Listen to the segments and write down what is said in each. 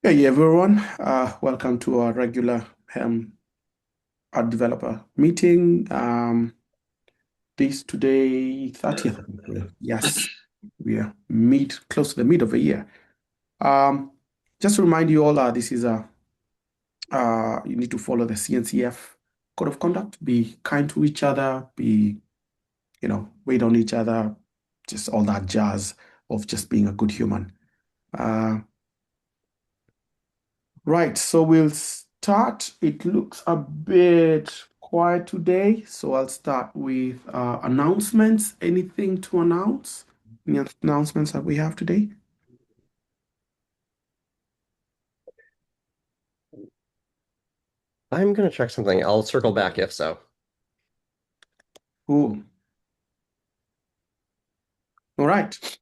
Hey everyone, welcome to our regular Helm art developer meeting. This today, 30th of April. Yes, we are close to the mid of the year. Um, just to remind you all, this is you need to follow the CNCF code of conduct. Be kind to each other. Wait on each other. Just all that jazz of just being a good human. Uh, Right, so we'll start. It looks a bit quiet today, so I'll start with announcements. Anything to announce? Any announcements that we have today? I'm gonna check something. I'll circle back if so. Cool. All right.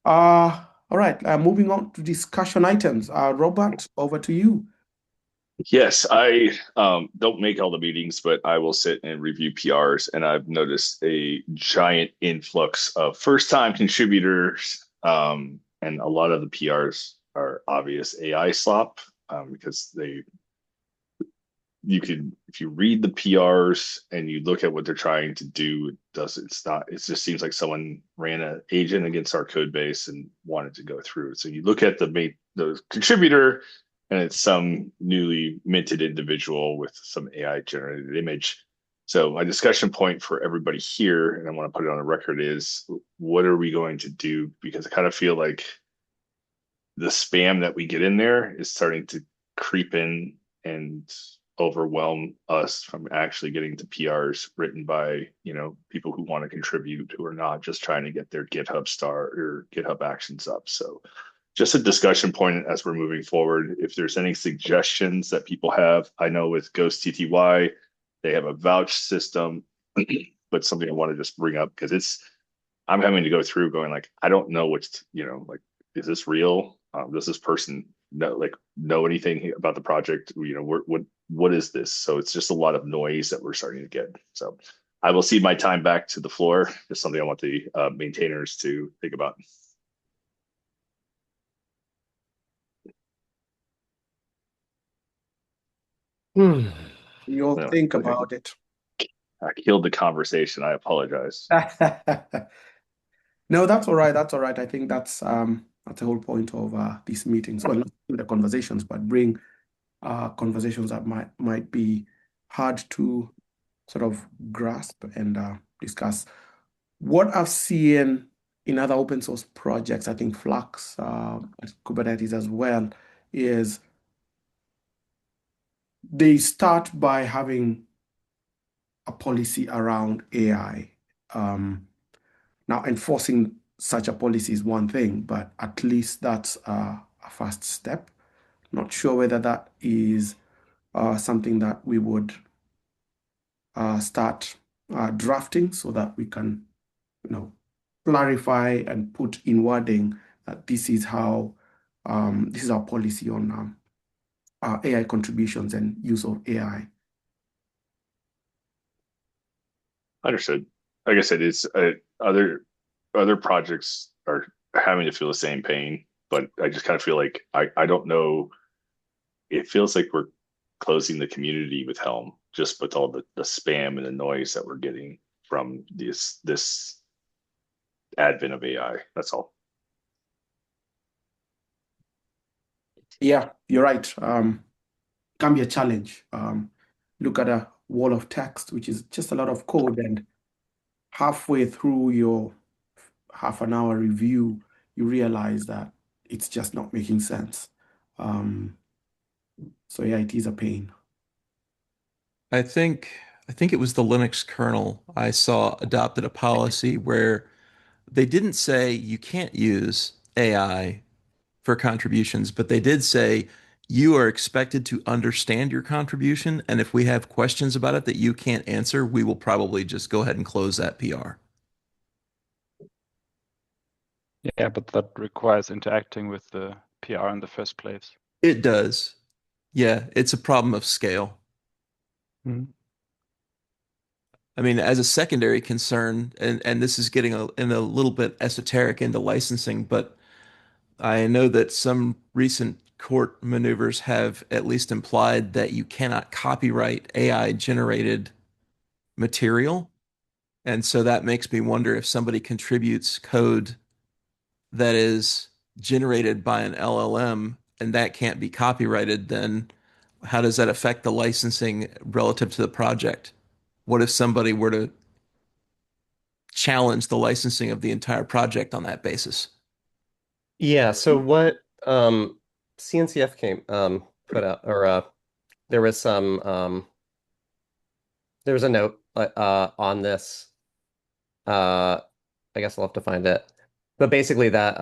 All right. Moving on to discussion items. Robert, over to you. Yes, I don't make all the meetings, but I will sit and review PRs, and I've noticed a giant influx of first-time contributors, and a lot of the PRs are obvious AI slop because they you could if you read the PRs and you look at what they're trying to do, it's not it just seems like someone ran an agent against our code base and wanted to go through. So you look at the contributor and it's some newly minted individual with some AI generated image. So my discussion point for everybody here, and I want to put it on the record, is what are we going to do? Because I kind of feel like the spam that we get in there is starting to creep in and overwhelm us from actually getting to PRs written by, people who want to contribute, who are not just trying to get their GitHub star or GitHub actions up. So just a discussion point as we're moving forward. If there's any suggestions that people have, I know with Ghost TTY, they have a vouch system, but something I want to just bring up because I'm having to go through going like, I don't know what's, like, is this real? Does this person know anything about the project? What is this? So it's just a lot of noise that we're starting to get. So I will cede my time back to the floor. Just something I want the maintainers to think about. Hmm. You'll Anyway, think okay. about it. I killed the conversation. I apologize. No, that's all right. That's all right. I think that's the whole point of these meetings. Well, not the conversations, but bring conversations that might be hard to sort of grasp and discuss. What I've seen in other open source projects, I think Flux, Kubernetes as well, is they start by having a policy around AI. Now, enforcing such a policy is one thing, but at least that's a first step. Not sure whether that is something that we would start drafting so that we can, you know, clarify and put in wording that this is our policy on our AI contributions and use of AI. Understood. Like I said, it's other projects are having to feel the same pain, but I just kind of feel like I don't know. It feels like we're closing the community with Helm just with all the spam and the noise that we're getting from this advent of AI. That's all. Yeah, you're right. Can be a challenge. Look at a wall of text, which is just a lot of code, and halfway through your half an hour review, you realize that it's just not making sense. Um, so yeah, it is a pain. I think I think it was the Linux kernel I saw adopted a policy where they didn't say you can't use AI for contributions, but they did say you are expected to understand your contribution, and if we have questions about it that you can't answer, we will probably just go ahead and close that PR. Yeah, but that requires interacting with the PR in the first place. It does. Yeah, it's a problem of scale. Mhm. I mean, as a secondary concern, and this is getting in a little bit esoteric into licensing, but I know that some recent court maneuvers have at least implied that you cannot copyright AI generated material. And so that makes me wonder if somebody contributes code that is generated by an LLM and that can't be copyrighted, then how does that affect the licensing relative to the project? What if somebody were to challenge the licensing of the entire project on that basis? Yeah, so what CNCF came put out, or there was some there was a note on this. I guess I'll have to find it. But basically that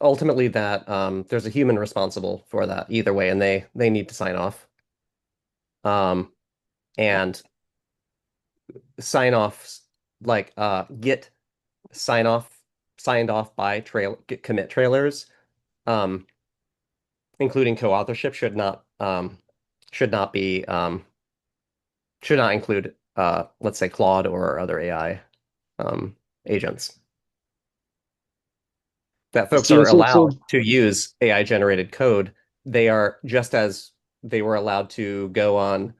ultimately that there's a human responsible for that either way, and they need to sign off. And sign offs like Git sign off signed off by Git commit trailers, um, including co-authorship should not be should not include let's say Claude or other AI agents. That folks are allowed to use AI generated code. They are just as they were allowed to go on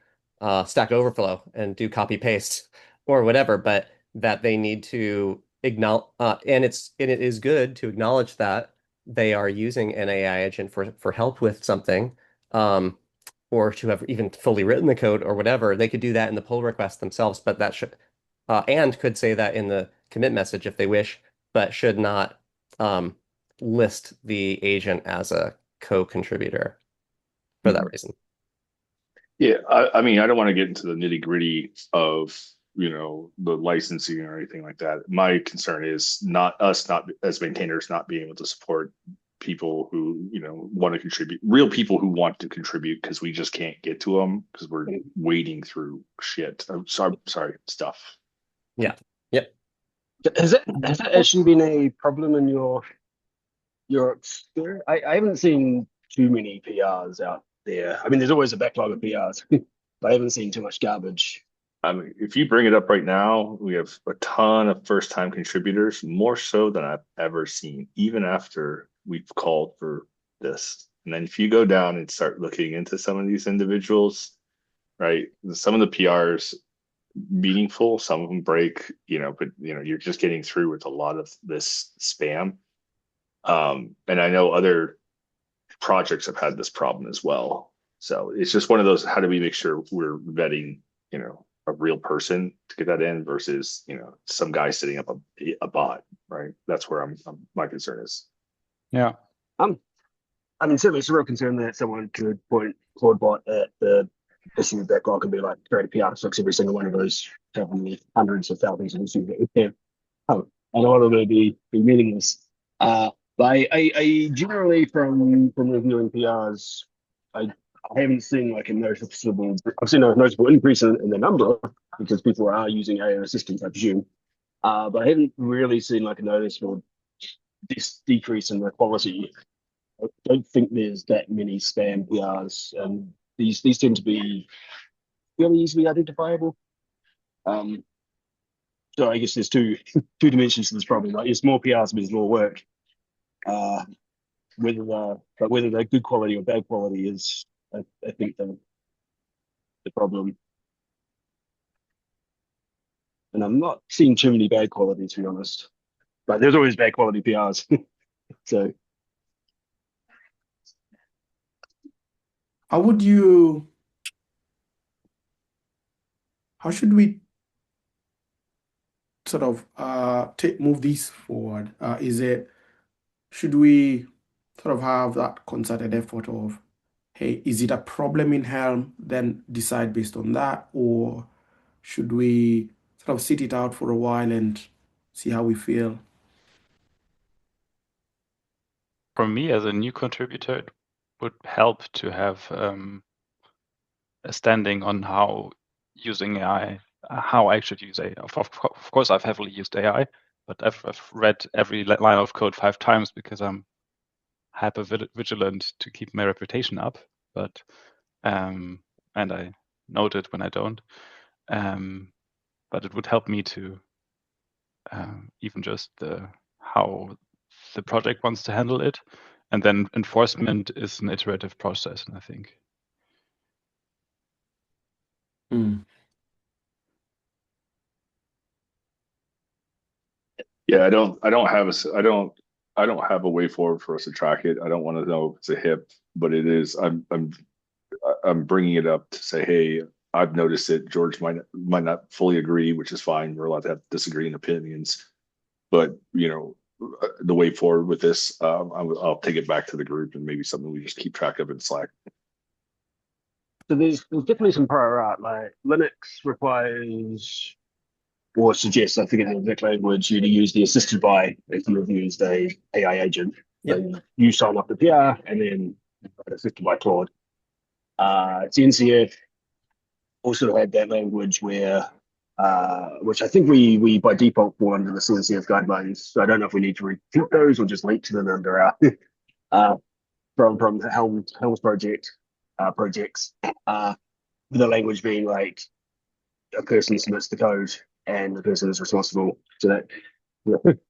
Stack Overflow and do copy paste or whatever, but that they need to acknowledge, and it is good to acknowledge that they are using an AI agent for help with something, or to have even fully written the code or whatever. They could do that in the pull request themselves, but that should and could say that in the commit message if they wish, but should not list the agent as a co-contributor for that reason. Yeah, I mean, I don't want to get into the nitty-gritty of, the licensing or anything like that. My concern is not us, not as maintainers, not being able to support people who, want to contribute, real people who want to contribute, because we just can't get to them because we're wading through shit. I'm sorry, stuff. Yeah. Yep. Has that actually been a problem in your experience? I haven't seen too many PRs out there. I mean, there's always a backlog of PRs, but I haven't seen too much garbage. I mean, if you bring it up right now, we have a ton of first-time contributors, more so than I've ever seen, even after we've called for this. And then if you go down and start looking into some of these individuals, right, some of the PRs meaningful, some of them break, but you're just getting through with a lot of this spam. And I know other projects have had this problem as well. So it's just one of those, how do we make sure we're vetting, a real person to get that in versus, some guy setting up a bot, right? That's where my concern is. Yeah. I mean, certainly it's a real concern that someone could point Claudebot at the issue backlog and be like, create a PR to fix every single one of those hundreds of thousands of issues that we have. A lot of it would be meaningless. But I generally, from reviewing PRs, I haven't seen like a noticeable. I've seen a noticeable increase in the number because people are using AI assistants, I presume. But I haven't really seen like a noticeable decrease in the quality. I don't think there's that many spam PRs, and these tend to be fairly easily identifiable. So I guess there's two dimensions to this problem. Like, it's more PRs means more work. Whether they're good quality or bad quality is, I think, the problem. And I'm not seeing too many bad quality, to be honest. But there's always bad quality PRs. So how should we sort of move these forward? Should we sort of have that concerted effort of, hey, is it a problem in Helm? Then decide based on that, or should we sort of sit it out for a while and see how we feel? For me, as a new contributor, it would help to have a standing on how using AI, how I should use AI. Of course, I've heavily used AI, but I've read every line of code 5 times because I'm hyper vigilant to keep my reputation up. But and I note it when I don't. But it would help me to even just how the project wants to handle it, and then enforcement is an iterative process, I think. Yeah, I don't have a way forward for us to track it. I don't want to know if it's a hip, but it is. I'm bringing it up to say, hey, I've noticed it. George might not fully agree, which is fine. We're allowed to have disagreeing opinions, but the way forward with this, I'll take it back to the group and maybe something we just keep track of in Slack. So there's definitely some prior art. Like Linux requires or suggests, I forget the exact language, you to use the assisted by if you've used a AI agent. Yep. So you sign up the PR and then assisted by Claude. CNCF also had that language where, which I think we by default fall under the CNCF guidelines. So I don't know if we need to repeat those or just link to them under our from the Helm's projects. The language being like a person submits the code and the person is responsible. So that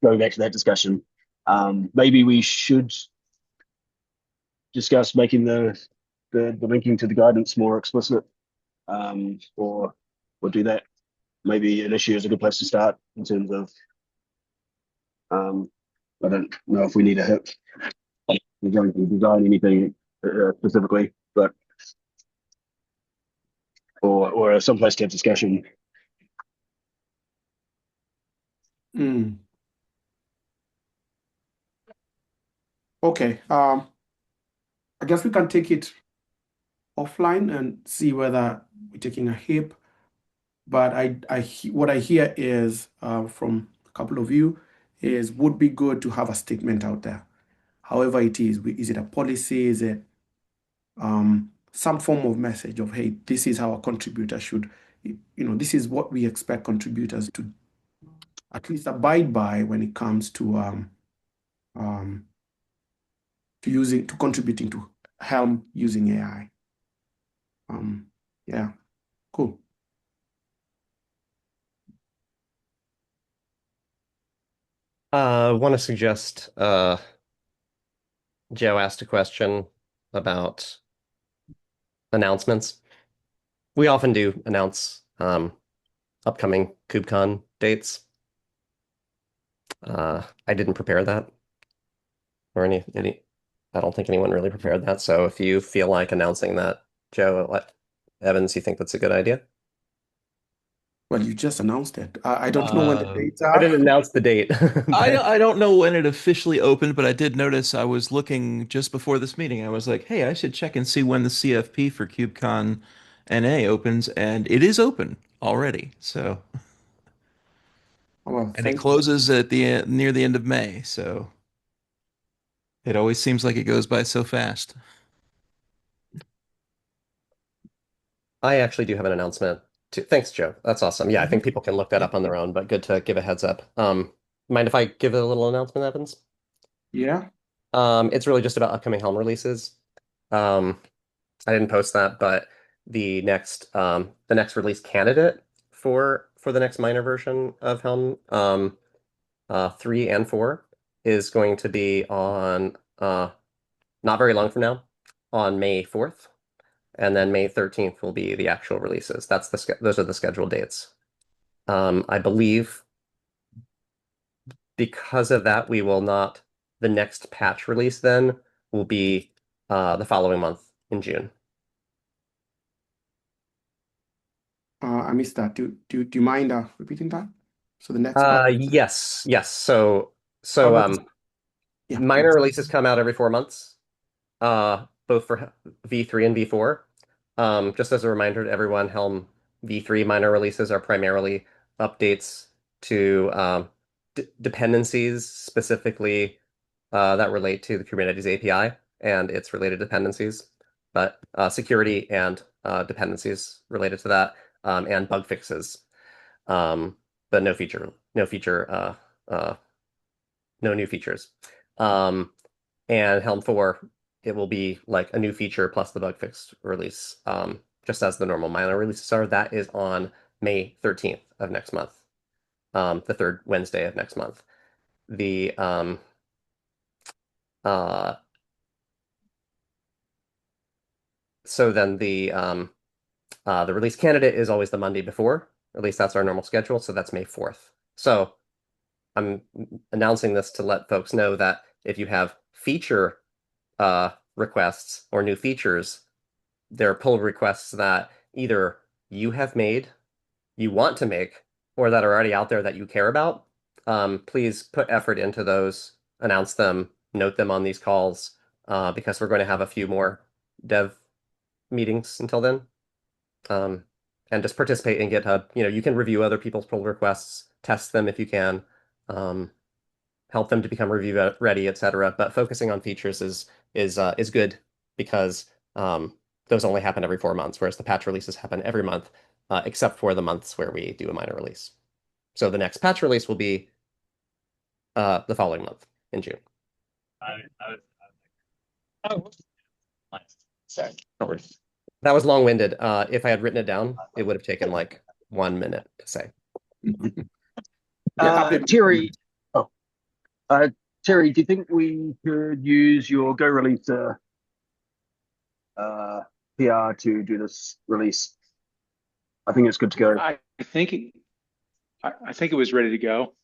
going back to that discussion, maybe we should discuss making the linking to the guidance more explicit, or do that. Maybe an issue is a good place to start in terms of. I don't know if we need a hip. We're going to design anything specifically, but or some place to have discussion. Okay. I guess we can take it offline and see whether we're taking a hip. But what I hear is from a couple of you is would be good to have a statement out there. However it is it a policy? Is it some form of message of, hey, this is how a contributor should, this is what we expect contributors to at least abide by when it comes to contributing to Helm using AI. Yeah, cool. I want to suggest Joe asked a question about announcements. We often do announce upcoming KubeCon dates. I didn't prepare that, or any. I don't think anyone really prepared that. So if you feel like announcing that, Joe, Evans, you think that's a good idea? Well, you just announced it. I don't know when the dates I are. didn't announce the date. I don't know when it officially opened, but I did notice I was looking just before this meeting. I was like, hey, I should check and see when the CFP for KubeCon NA opens, and it is open already. So, Well, and it thank you. closes at near the end of May. So it always seems like it goes by so fast. I actually do have an announcement too. Thanks, Joe. That's awesome. Yeah, I think people can look that up on their own, but good to give a heads up. Mind if I give a little announcement, Evans? Yeah. It's really just about upcoming Helm releases. I didn't post that, but the next release candidate for the next minor version of Helm 3 and 4 is going to be on not very long from now, on May 4th. And then May 13th will be the actual releases. Those are the scheduled dates. I believe because of that, the next patch release then will be the following month in June. I missed that. Do you mind repeating that? So the next part. Yes. Yeah. Minor releases come out every 4 months, both for V3 and V4. Just as a reminder to everyone, Helm V3 minor releases are primarily updates to dependencies, specifically that relate to the Kubernetes API and its related dependencies, but security and dependencies related to that, and bug fixes, but no new features. And Helm 4, it will be like a new feature plus the bug fix release, just as the normal minor releases are. That is on May 13th of next month, the third Wednesday of next month. The So then the release candidate is always the Monday before. At least that's our normal schedule. So that's May 4th. So I'm announcing this to let folks know that if you have feature requests or new features, there are pull requests that either you have made, you want to make, or that are already out there that you care about. Please put effort into those, announce them, note them on these calls, because we're going to have a few more dev meetings until then. And just participate in GitHub. You can review other people's pull requests, test them if you can, help them to become review ready, etc. But focusing on features is good because those only happen every 4 months, whereas the patch releases happen every month, except for the months where we do a minor release. So the next patch release will be the following month in June. Sorry. No worries. That was long-winded. If I had written it down, it would have taken like 1 minute to say. Terry, Terry, do you think we could use your Go release PR to do this release? I think it's good to go. I think it was ready to go.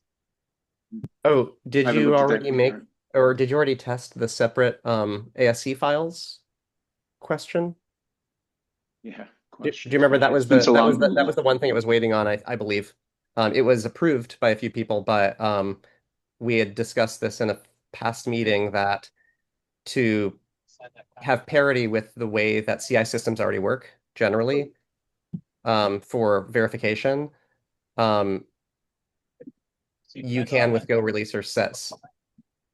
Oh, I did haven't you looked at that already make, before. or did you already test the separate ASC files question? Yeah. Do you remember that was It's been the so that was long. that was the one thing it was waiting on, I believe. It was approved by a few people, but we had discussed this in a past meeting that to have parity with the way that CI systems already work generally, for verification, you can with Go releaser sets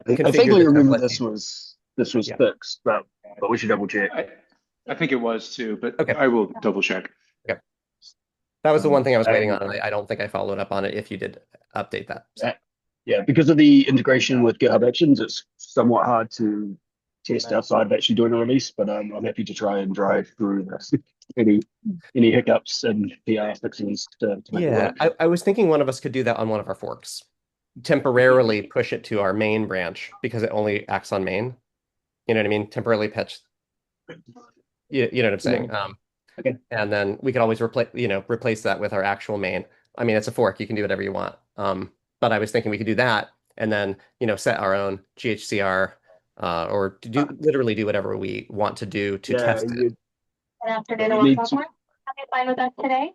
I configure vaguely the remember template. this was Yeah. fixed, but we should double check. I think it was too, but Okay. I will double check. Okay. That was the one thing I was waiting on, and I don't think I followed up on it if you did update that. So. Yeah, because of the integration with GitHub Actions, it's somewhat hard to test outside of actually doing a release, but I'm happy to try and drive through this. any hiccups and PR fixes to make it Yeah, work. I was thinking one of us could do that on one of our forks. Temporarily push it to our main branch because it only acts on main. You know what I mean? Temporarily patch. You know what I'm saying? Okay. And then we could always replace that with our actual main. I mean, it's a fork. You can do whatever you want. But I was thinking we could do that and then, set our own GHCR, or literally do whatever we want to do to test it. Good afternoon, and welcome. Have you fine with us today?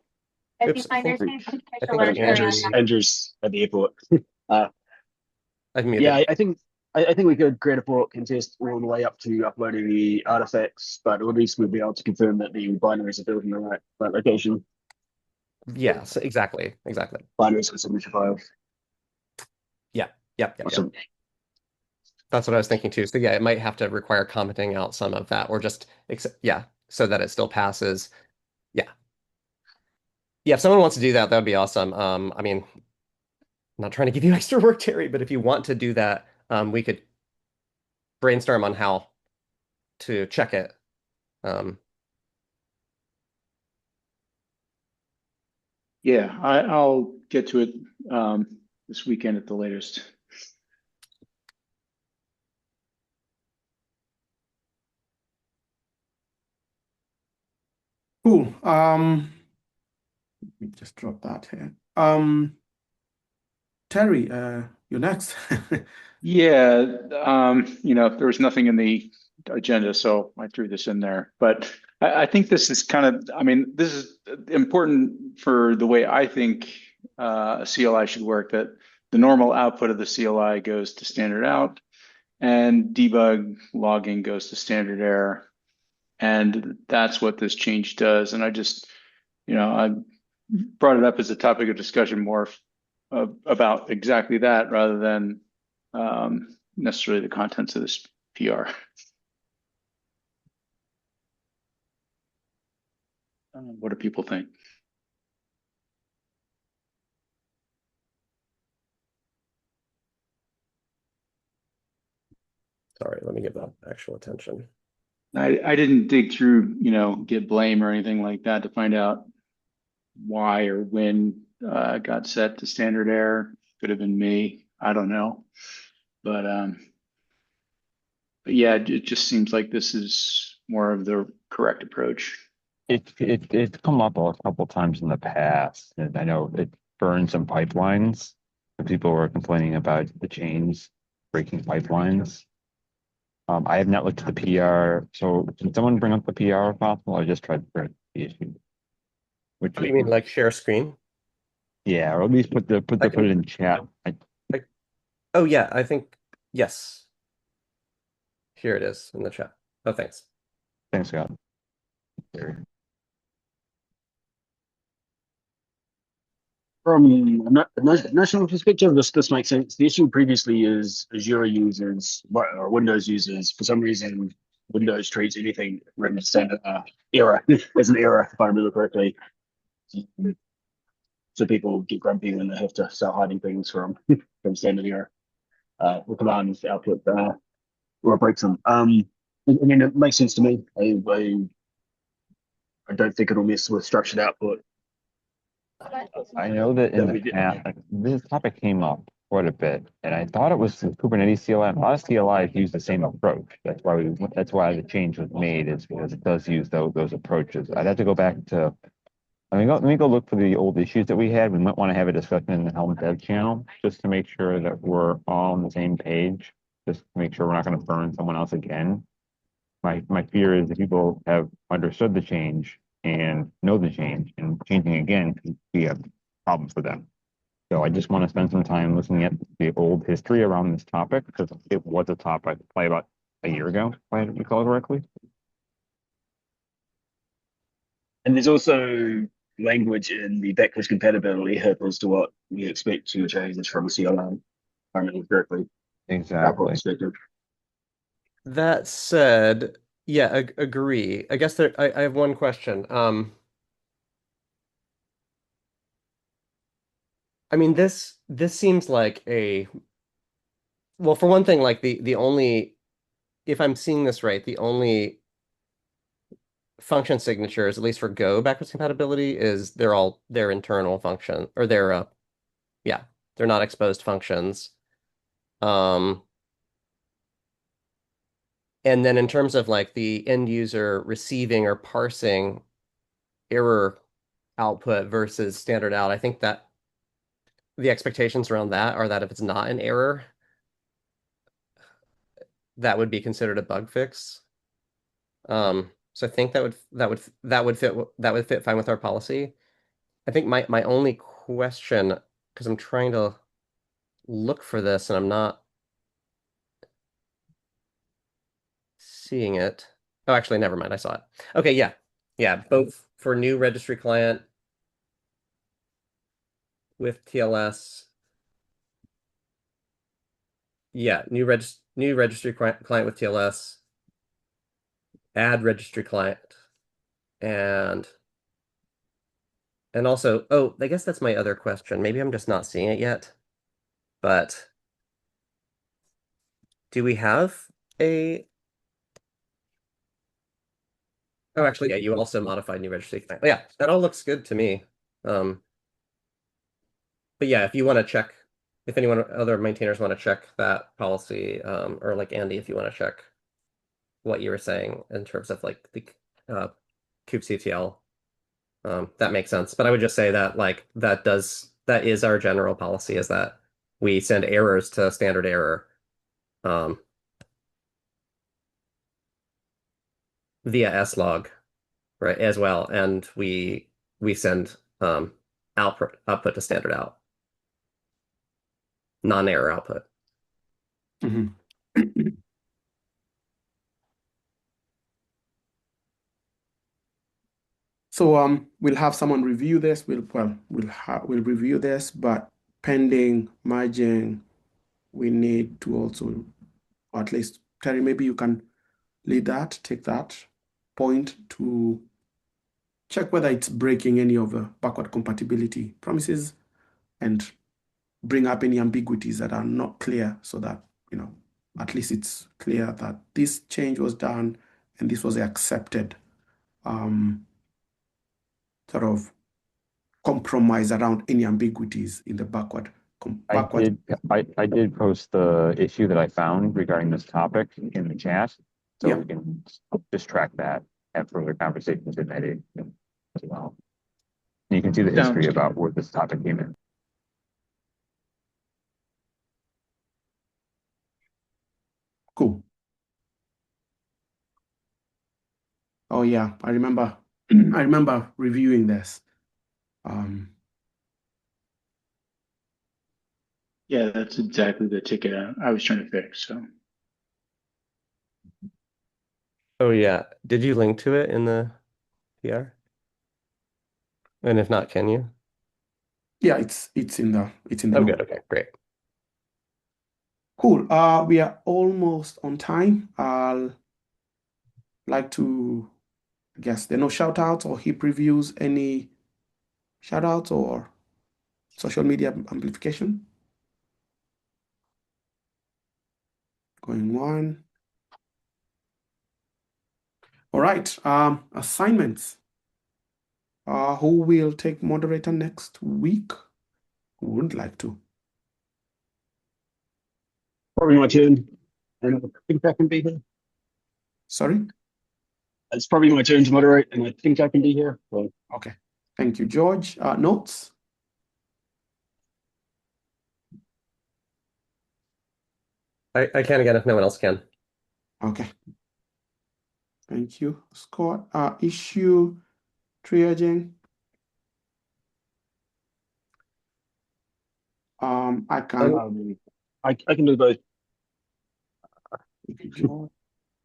If Oops, you find yourself I think I'm Andrew's at the airport. I've muted. Yeah, I think we could create a fork contest all the way up to uploading the artifacts, but at least we'll be able to confirm that the binaries are built in the right location. Yes, exactly. Binaries and signature files. Yeah. Awesome. That's what I was thinking too. So yeah, it might have to require commenting out some of that, or just so that it still passes. Yeah, if someone wants to do that, that would be awesome. I mean, I'm not trying to give you extra work, Terry, but if you want to do that, we could brainstorm on how to check it. Yeah, I'll get to it this weekend at the latest. Cool. Let me just drop that here. Terry, you're next. Yeah, there was nothing in the agenda, so I threw this in there. But I think this is this is important for the way I think a CLI should work, that the normal output of the CLI goes to standard out and debug logging goes to standard error. And that's what this change does. And I brought it up as a topic of discussion more about exactly that rather than necessarily the contents of this PR. What do people think? Sorry, let me give that actual attention. I didn't dig through, Git blame or anything like that to find out why or when it got set to standard error. Could have been me. I don't know. But yeah, it just seems like this is more of the correct approach. It's come up a couple times in the past, and I know it burned some pipelines. People were complaining about the change breaking pipelines. I have not looked at the PR, so can someone bring up the PR if possible? I just tried to bring the issue. Which You mean like share screen? yeah, or at least put it in chat. Oh yeah, I think yes. Here it is in the chat. Oh, thanks. Thanks, Scott. From a national perspective, this makes sense. The issue previously is Azure users or Windows users, for some reason, Windows treats anything written as standard error as an error, if I remember correctly. So people get grumpy when they have to start hiding things from standard error or command output or it breaks them. I mean, it makes sense to me. I don't think it'll mess with structured output. I know that in the past, this topic came up quite a bit, and I thought it was the Kubernetes CLI. A lot of CLIs use the same approach. That's why the change was made, is because it does use those approaches. I'd have to go back to. Let me go look for the old issues that we had. We might want to have a discussion in the Helm Dev channel just to make sure that we're all on the same page. Just to make sure we're not going to burn someone else again. My fear is that people have understood the change and know the change, and changing again could be a problem for them. So I just want to spend some time looking at the old history around this topic, because it was a topic probably about a year ago, if I recall correctly. And there's also language in the backwards compatibility HIP as to what we expect to change from CLI, if I remember correctly. Exactly. That said, yeah, agree. I guess I have one question. I mean, this seems like well, for one thing, like the only, if I'm seeing this right, the only function signatures, at least for Go backwards compatibility, is they're internal function, or yeah, they're not exposed functions. And then in terms of like the end user receiving or parsing error output versus standard out, I think that the expectations around that are that if it's not an error, that would be considered a bug fix. So I think that would fit fine with our policy. I think my only question, because I'm trying to look for this and I'm not seeing it. Oh, actually, never mind. I saw it. Okay, yeah. Yeah, both for new registry client with TLS. Yeah, new registry client with TLS. Add registry client. And also, oh, I guess that's my other question. Maybe I'm just not seeing it yet. But do we have a Oh, actually, yeah, you also modified new registry client. Yeah, that all looks good to me. But yeah, if you want to check, if anyone other maintainers want to check that policy, or like Andy, if you want to check what you were saying in terms of like the kubectl, that makes sense. But I would just say that like that is our general policy, is that we send errors to standard error via slog, right, as well, and we send output to standard out, non-error output. So we'll have someone review this. We'll review this, but pending merging, we need to also, or at least Terry, maybe you can lead that, take that point to check whether it's breaking any of the backward compatibility promises and bring up any ambiguities that are not clear, so that, at least it's clear that this change was done and this was accepted sort of compromise around any ambiguities in the backward I did post the issue that I found regarding this topic in the chat, so Yeah. we can just track that and further conversations in that area as well. And you can see the history about where this topic came in. Cool. Oh yeah, I remember reviewing this. Yeah, that's exactly the ticket I was trying to fix. So Oh yeah. Did you link to it in the PR? And if not, can you? Yeah, it's in the Oh, note. good. Okay, great. Cool. We are almost on time. I'll like to, I guess there are no shout outs or heap reviews, any shout outs or social media amplification. Going one. All right. Assignments. Who will take moderator next week? Who would like to? Probably my turn. And I think I can be here. Sorry? It's probably my turn to moderate, and I think I can be here. So. Okay. Thank you, George. Notes? I can again if no one else can. Okay. Thank you, Scott. Issue triaging. I can do both. George.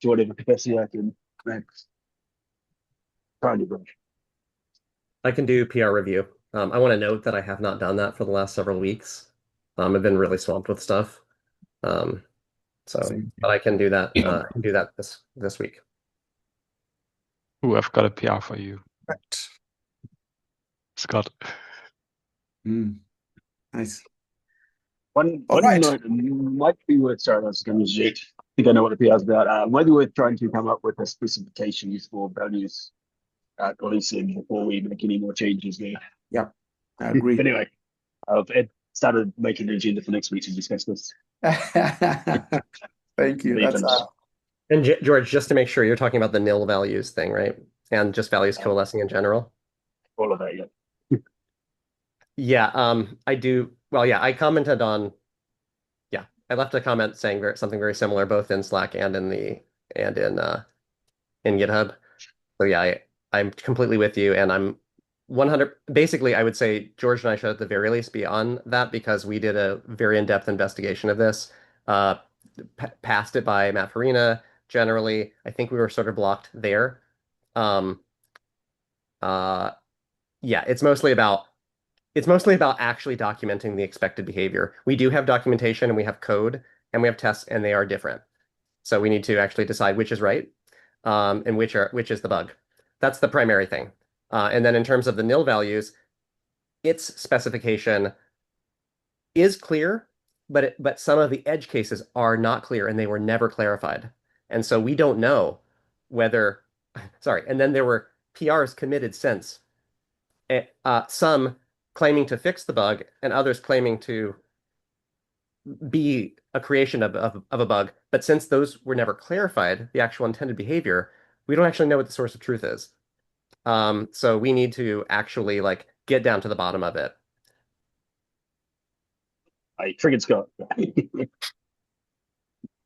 To whatever capacity I can next. Probably brush. I can do PR review. I want to note that I have not done that for the last several weeks. I've been really swamped with stuff. But I can do that. I can do that this week. Ooh, I've got a PR for you, Right. Scott. Nice. One right. note might be worth. Sorry, I was going to I think I know what a PR is about. Might be worth trying to come up with a specifications for values policing before we make any more changes there. Yeah, I agree. But anyway, I've started making an agenda for next week to discuss this. Thank you. That's And George, just to make sure, you're talking about the nil values thing, right? And just values coalescing in general. All of that, yeah. Yeah, I do. Well, yeah, I commented on. Yeah, I left a comment saying something very similar, both in Slack and in GitHub. So yeah, I'm completely with you, and I'm 100. Basically, I would say George and I should at the very least be on that because we did a very in-depth investigation of this. Passed it by Matt Farina. Generally, I think we were sort of blocked there. Yeah, it's mostly about actually documenting the expected behavior. We do have documentation and we have code and we have tests and they are different. So we need to actually decide which is right, and which is the bug. That's the primary thing. And then in terms of the nil values, its specification is clear, but some of the edge cases are not clear and they were never clarified. And so we don't know whether, sorry, and then there were PRs committed since, some claiming to fix the bug and others claiming to be a creation of a bug. But since those were never clarified, the actual intended behavior, we don't actually know what the source of truth is. So we need to actually like get down to the bottom of it. I triggered Scott.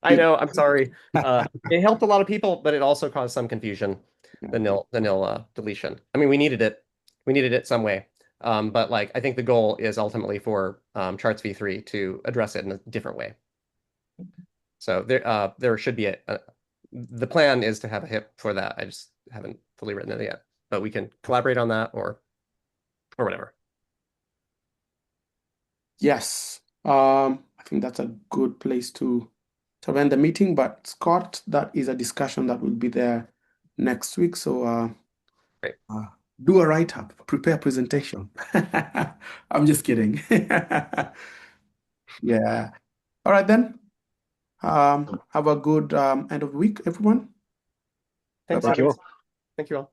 I know, I'm sorry. It helped a lot of people, but it also caused some confusion, the nil deletion. I mean, we needed it. We needed it some way. But like I think the goal is ultimately for charts v3 to address it in a different way. So there should be the plan is to have a HIP for that. I just haven't fully written it yet, but we can collaborate on that or whatever. Yes. I think that's a good place to end the meeting. But Scott, that is a discussion that will be there next week. So Great. Do a write-up, prepare a presentation. I'm just kidding. Yeah. All right then. Have a good end of the week, everyone. Thanks, Thank you all. Thank you all.